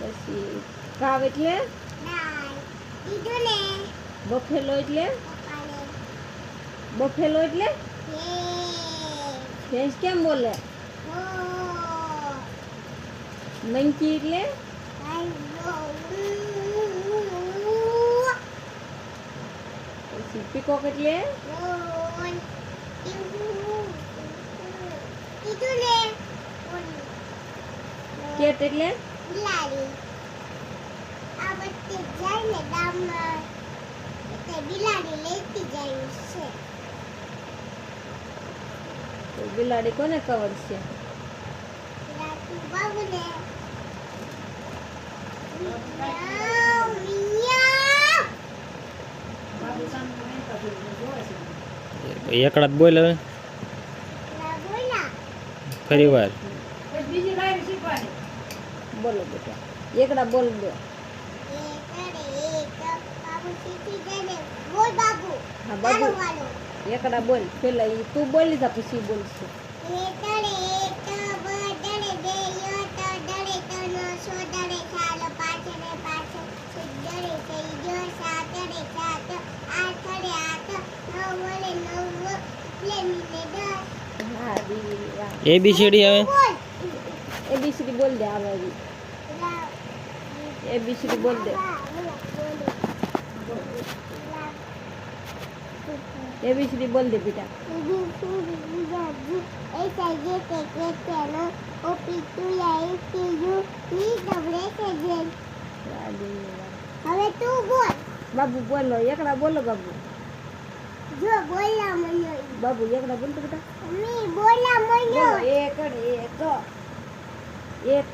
પછી કાવ એટલે બફેલો એટલે બફેલો એટલે ભેંસ કેમ બોલે? મંકી એટલે પછી પીકોક એટલે કેટ એટલે બિલાડી. આ બધી જાય ને ગામમાં એટલે બિલાડી લેતી જાય છે. તો બિલાડી કોને કવર છે? બિલાડી બાબુને. એકડા બોલ હવે ફરી વાર બોલો બેટા એકડા બોલ દો. હા બાબુ એકડા બોલ પેલા ઈ તું બોલી જા પછી બોલશે. ABCD હવે ABCD બોલ દે આવે ABCD બોલ દે ABCD બોલ દે બેટા. હવે તું બોલ. બાબુ બોલો એકડા બોલો બાબુ. જો બોલા મને બાબુ એકડા બોલ તો બેટા. મી બોલા મને બોલો એક